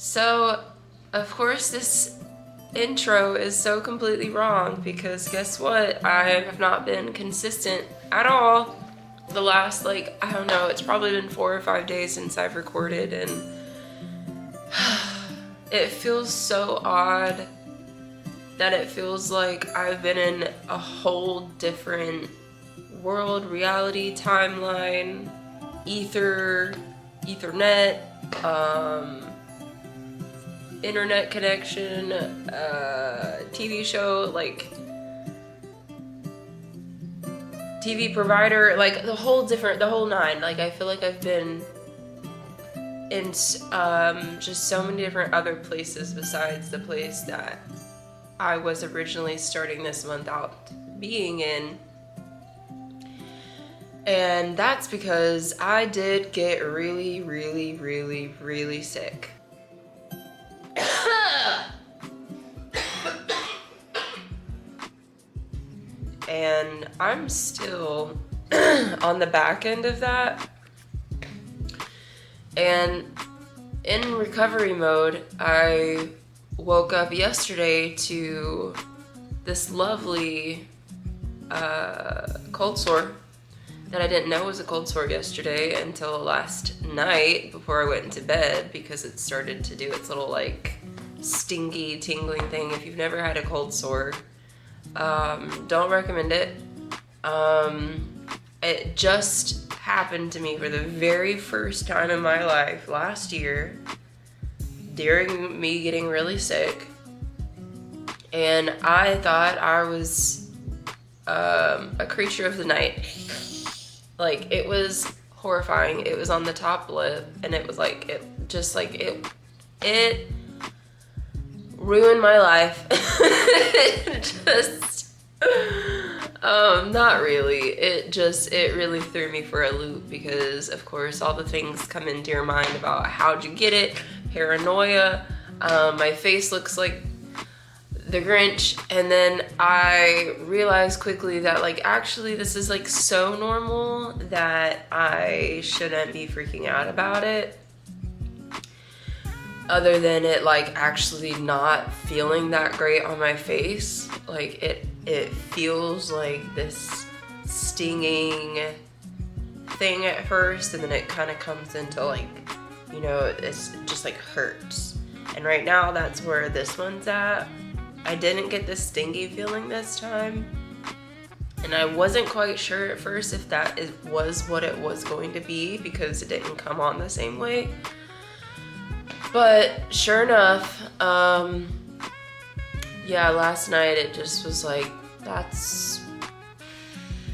So, of course, this intro is so completely wrong because guess what? I have not been consistent at all the last, I don't know, it's probably been 4 or 5 days since I've recorded, and it feels so odd that it feels like I've been in a whole different world, reality, timeline, ethernet, internet connection, TV show, TV provider, the whole nine. I feel like I've been in just so many different other places besides the place that I was originally starting this month out being in. And that's because I did get really, really, really, really sick. And I'm still on the back end of that. And in recovery mode, I woke up yesterday to this lovely cold sore that I didn't know was a cold sore yesterday until last night before I went into bed, because it started to do its little stingy tingling thing. If you've never had a cold sore, don't recommend it. It just happened to me for the very first time in my life last year during me getting really sick, and I thought I was a creature of the night. It was horrifying. It was on the top lip, and it was it ruined my life. Not really. It really threw me for a loop, because of course all the things come into your mind about how'd you get it, paranoia, my face looks like the Grinch, and then I realized quickly that actually this is so normal that I shouldn't be freaking out about it, other than it actually not feeling that great on my face. It feels like this stinging thing at first, and then it kind of comes into it's just hurts. And right now that's where this one's at. I didn't get the stingy feeling this time, and I wasn't quite sure at first if that was what it was going to be, because it didn't come on the same way. But sure enough, last night it just was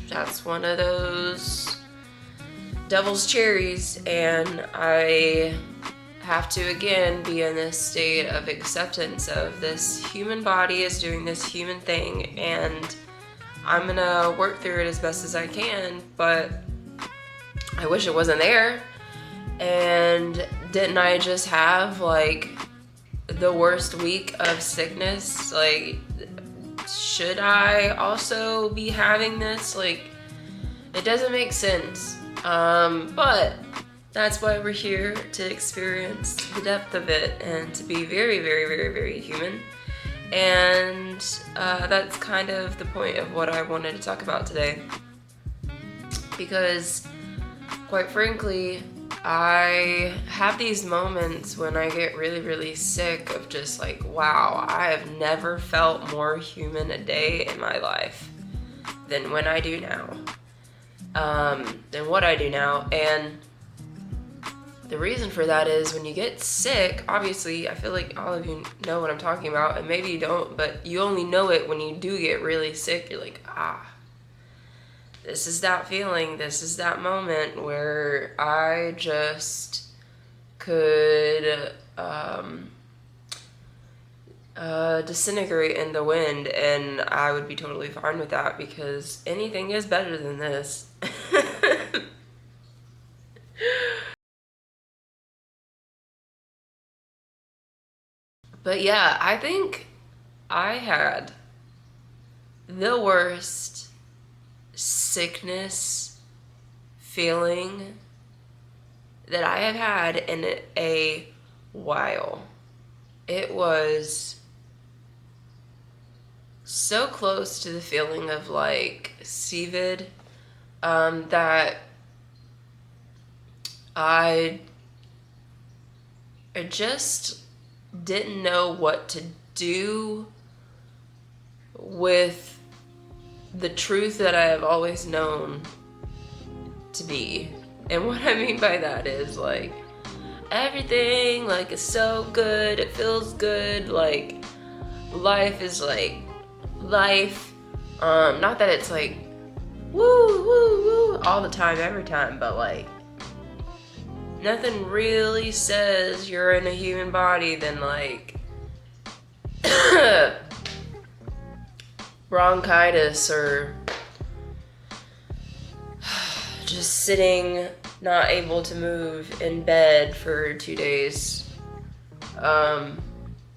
that's one of those devil's cherries, and I have to again be in this state of acceptance of this human body is doing this human thing, and I'm gonna work through it as best as I can. But I wish it wasn't there. And didn't I just have the worst week of sickness? Should I also be having this? It doesn't make sense. But that's why we're here, to experience the depth of it and to be very, very, very, very human. And that's kind of the point of what I wanted to talk about today. Because, quite frankly, I have these moments when I get really, really sick of just wow, I have never felt more human a day in my life than when I do now. Than what I do now. And the reason for that is when you get sick, obviously, I feel like all of you know what I'm talking about, and maybe you don't, but you only know it when you do get really sick. You're this is that feeling, this is that moment where I just could disintegrate in the wind, and I would be totally fine with that, because anything is better than this. But yeah, I think I had the worst sickness feeling that I have had in a while. it was so close to the feeling of like CVID that I just didn't know what to do with the truth that I have always known to be. And what I mean by that is like everything like is so good, it feels good, like life is like life. Not that it's like woo woo woo all the time, every time, but like nothing really says you're in a human body than like bronchitis or just sitting not able to move in bed for 2 days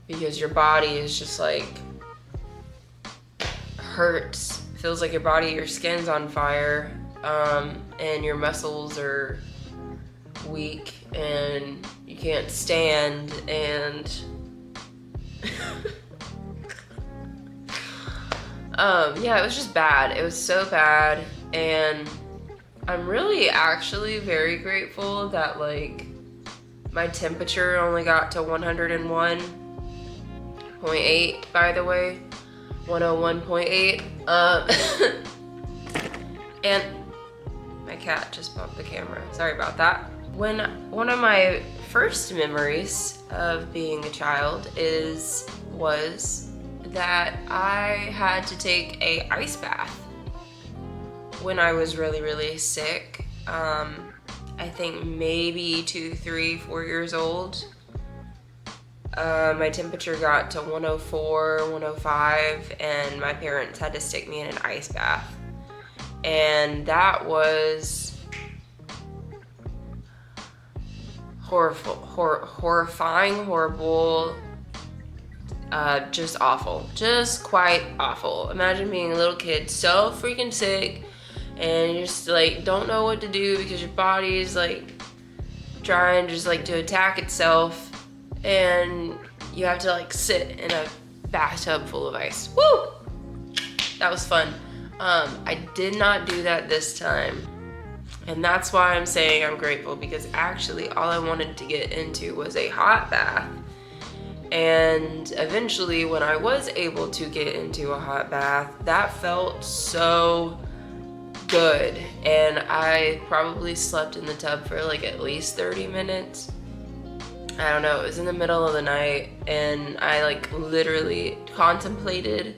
because your body is just like hurts, feels like your skin's on fire, and your muscles are weak and you can't stand, and yeah, it was just bad. It was so bad, and I'm really actually very grateful that like my temperature only got to 101.8, by the way, 101.8. And my cat just bumped the camera. Sorry about that. When one of my first memories of being a child was that I had to take a ice bath when I was really, really sick. I think maybe 2, 3, 4 years old. My temperature got to 104, 105, and my parents had to stick me in an ice bath. And that was horrifying, horrible, just awful, just quite awful. Imagine being a little kid so freaking sick and you just like don't know what to do because your body is like trying just like to attack itself, and you have to like sit in a bathtub full of ice. Woo! That was fun. I did not do that this time. And that's why I'm saying I'm grateful, because actually all I wanted to get into was a hot bath. And eventually when I was able to get into a hot bath, that felt so good. And I probably slept in the tub for like at least 30 minutes. I don't know, it was in the middle of the night, and I like literally contemplated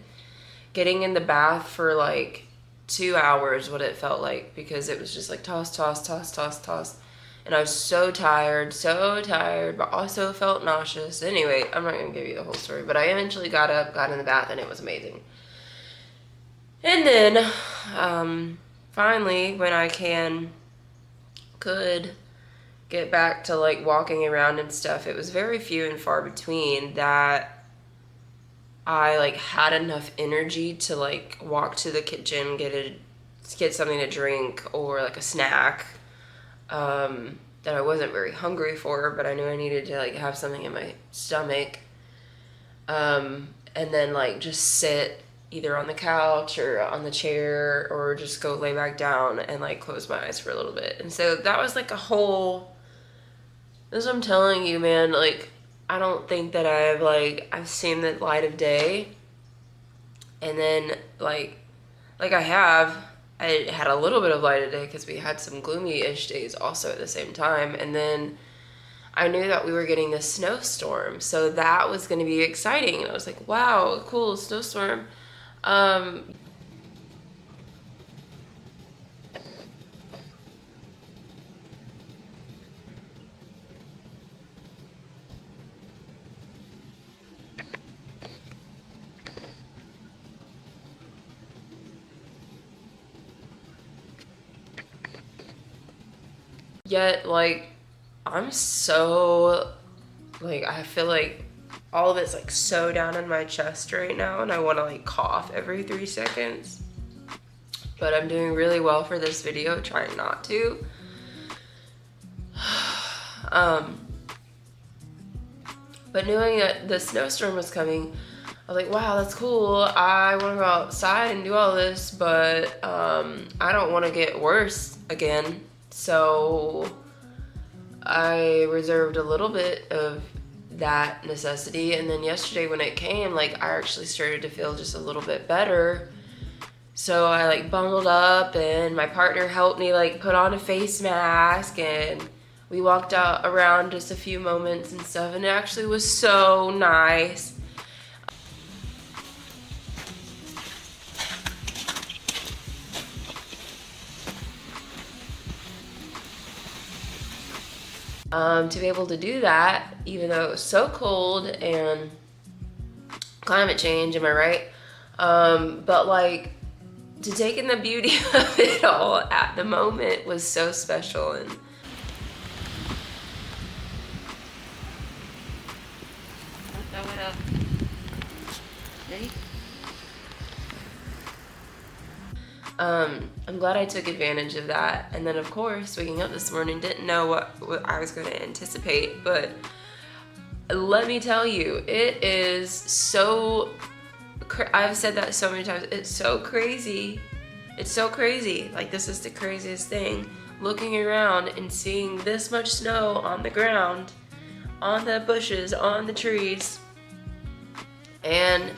getting in the bath for like 2 hours, what it felt like, because it was just like toss, toss, toss, toss, toss. And I was so tired, but also felt nauseous. Anyway, I'm not gonna give you the whole story, but I eventually got up, got in the bath, and it was amazing. And then, finally, when I could get back to like walking around and stuff, it was very few and far between that I like had enough energy to like walk to the kitchen, get something to drink or like a snack that I wasn't very hungry for, but I knew I needed to like have something in my stomach, and then like just sit either on the couch or on the chair or just go lay back down and like close my eyes for a little bit. And so that was like a whole, as I'm telling you, man, like I don't think that I've seen the light of day. And then like I had a little bit of light of day because we had some gloomy-ish days also at the same time. And then I knew that we were getting this snowstorm, so that was going to be exciting. And I was like, wow, cool, snowstorm. Yet, like, I'm so, like, I feel like all of it's, like, so down in my chest right now, and I want to, like, cough every 3 seconds. But I'm doing really well for this video, trying not to. But knowing that the snowstorm was coming, I was like, wow, that's cool. I want to go outside and do all this, but I don't want to get worse again. So I reserved a little bit of that necessity. And then yesterday when it came, like, I actually started to feel just a little bit better. So I like bundled up, and my partner helped me like put on a face mask, and we walked out around just a few moments and stuff, and it actually was so nice. To be able to do that, even though it was so cold and climate change, am I right? But like, to take in the beauty of it all at the moment was so special. And throw it up. Ready? I'm glad I took advantage of that. And then of course, waking up this morning, didn't know what I was going to anticipate, but let me tell you, it is so, I've said that so many times, it's so crazy. It's so crazy. Like, this is the craziest thing. Looking around and seeing this much snow on the ground, on the bushes, on the trees. And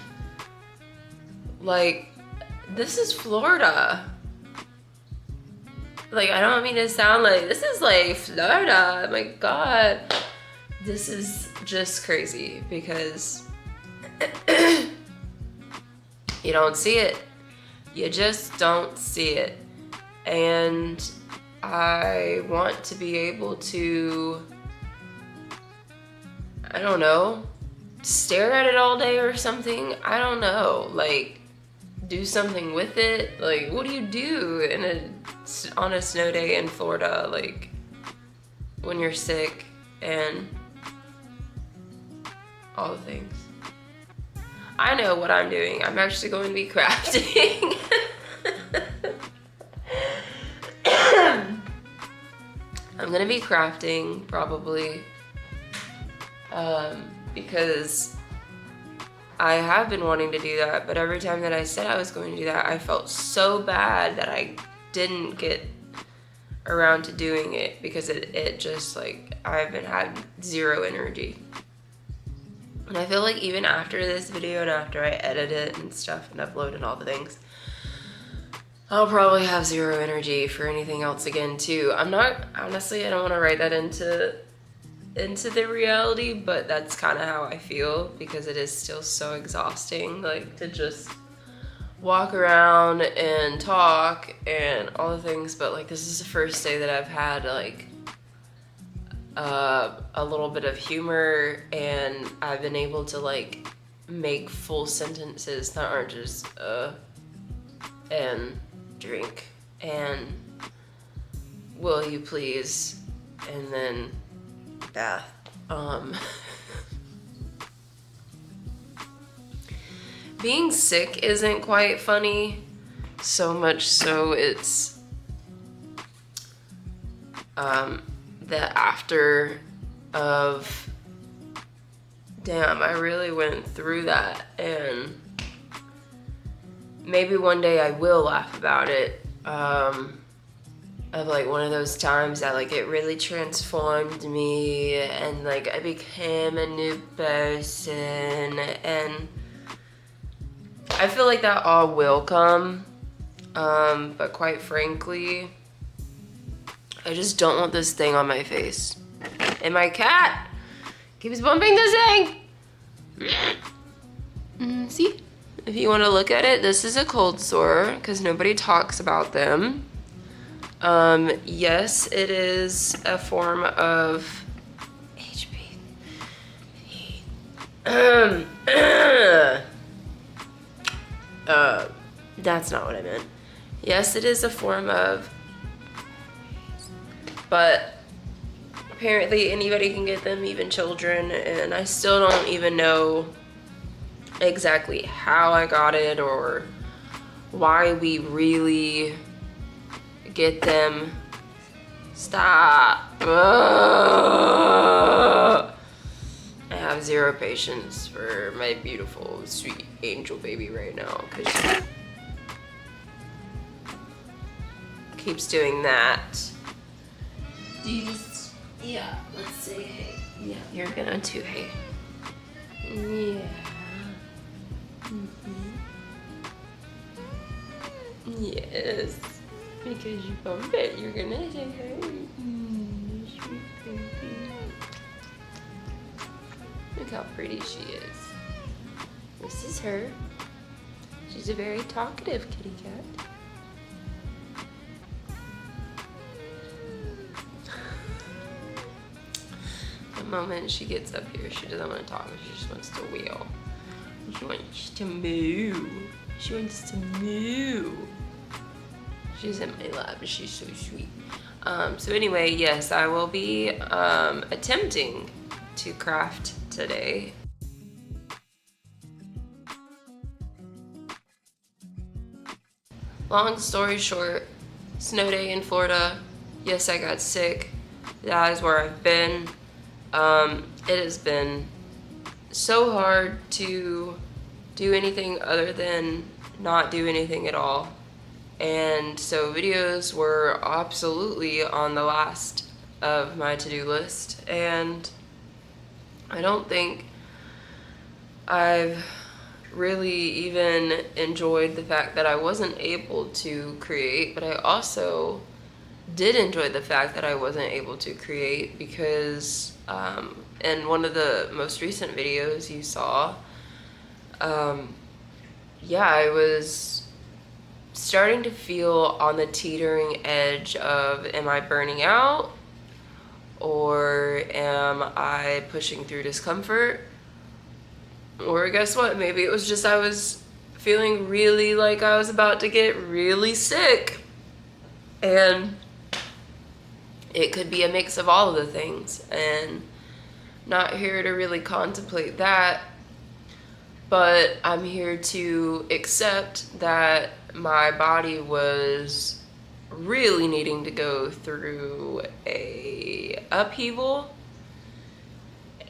like, this is Florida. Like, I don't mean to sound like, this is like Florida. My God. This is just crazy because you don't see it. You just don't see it. And I want to be able to, I don't know, stare at it all day or something. I don't know. Like, do something with it. Like, what do you do on a snow day in Florida, like when you're sick and all the things? I know what I'm doing. I'm actually going to be crafting. I'm gonna be crafting probably because I have been wanting to do that, but every time that I said I was going to do that, I felt so bad that I didn't get around to doing it because it just, like, I've had zero energy. And I feel like even after this video and after I edit it and stuff and upload and all the things, I'll probably have zero energy for anything else again too. I'm not, honestly, I don't want to write that into the reality, but that's kind of how I feel because it is still so exhausting, like, to just walk around and talk and all the things. But like, this is the first day that I've had like a little bit of humor, and I've been able to like make full sentences that aren't just and drink and will you please and then bath. Being sick isn't quite funny, so much so it's the after of, damn, I really went through that, and maybe one day I will laugh about it, of like one of those times that like it really transformed me and like I became a new person, and I feel like that all will come, but quite frankly, I just don't want this thing on my face. And my cat keeps bumping this thing. See? If you want to look at it, this is a cold sore because nobody talks about them. Yes, it is a form of HP. That's not what I meant. Yes, it is a form of, but apparently anybody can get them, even children, and I still don't even know exactly how I got it or why we really get them. Stop. I have zero zero patience for my beautiful, sweet angel baby right now, because she keeps doing that. Do you just, yeah, let's say hey. Yeah, you're gonna too, hey. Yeah. Yes. Because you bumped it, you're gonna say hey. Sweet baby. Look how pretty she is. This is her. She's a very talkative kitty cat. The moment she gets up here, she doesn't want to talk. She just wants to wheel. She wants to moo. She wants to moo. She's in my lap. She's so sweet. So anyway, yes, I will be attempting to craft today. Long story short, snow day in Florida. Yes, I got sick. That is where I've been. It has been so hard to do anything other than not do anything at all. And so videos were absolutely on the last of my to-do list, and I don't think I've really even enjoyed the fact that I wasn't able to create, but I also did enjoy the fact that I wasn't able to create because in one of the most recent videos you saw, yeah, I was starting to feel on the teetering edge of, am I burning out, or am I pushing through discomfort? Or guess what, maybe it was just I was feeling really like I was about to get really sick, and it could be a mix of all of the things, and not here to really contemplate that, but I'm here to accept that my body was really needing to go through a upheaval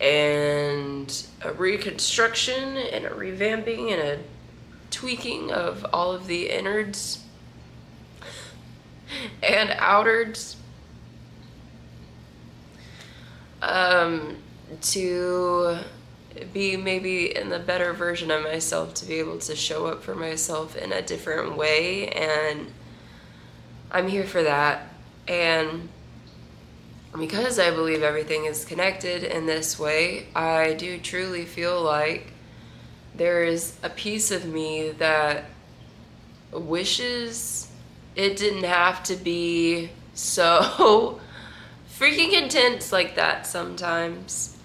and a reconstruction and a revamping and a tweaking of all of the innards and outards, to be maybe in the better version of myself, to be able to show up for myself in a different way, and I'm here for that. And because I believe everything is connected in this way, I do truly feel like there is a piece of me that wishes it didn't have to be so freaking intense like that sometimes.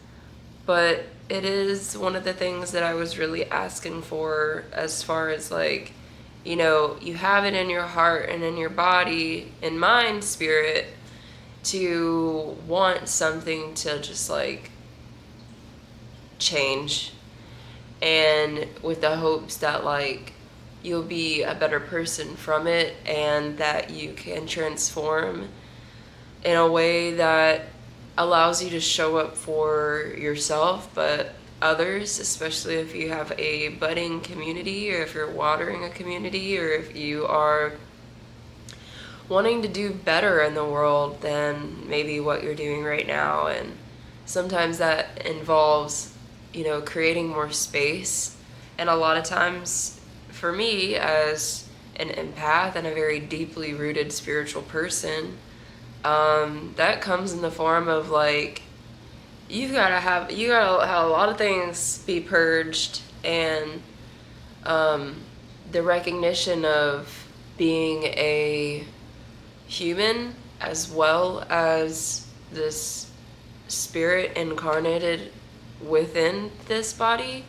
But it is one of the things that I was really asking for, as far as like, you know, you have it in your heart and in your body and mind, spirit, to want something to just like change, and with the hopes that like you'll be a better person from it, and that you can transform in a way that allows you to show up for yourself, but others, especially if you have a budding community, or if you're watering a community, or if you are wanting to do better in the world than maybe what you're doing right now. And sometimes that involves, you know, creating more space. And a lot of times for me, as an empath and a very deeply rooted spiritual person, that comes in the form of like, you gotta have a lot of things be purged, and the recognition of being a human as well as this spirit incarnated within this body.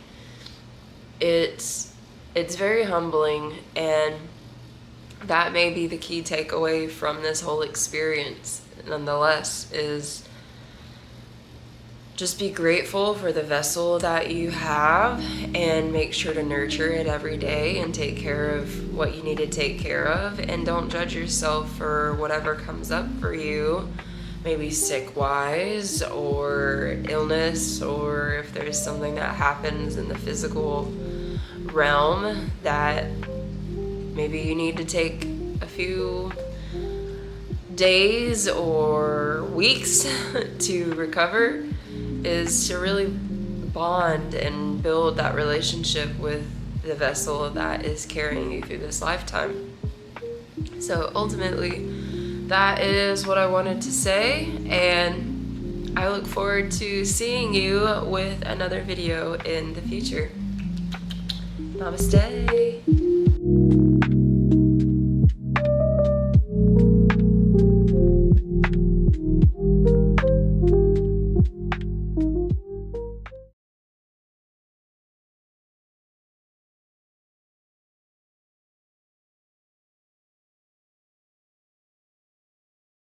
It's very humbling, and that may be the key takeaway from this whole experience, nonetheless, is just be grateful for the vessel that you have, and make sure to nurture it every day and take care of what you need to take care of, and don't judge yourself for whatever comes up for you, maybe sick-wise or illness, or if there's something that happens in the physical realm that maybe you need to take a few days or weeks to recover, is to really bond and build that relationship with the vessel that is carrying you through this lifetime. So ultimately, that is what I wanted to say, and I look forward to seeing you with another video in the future. Namaste.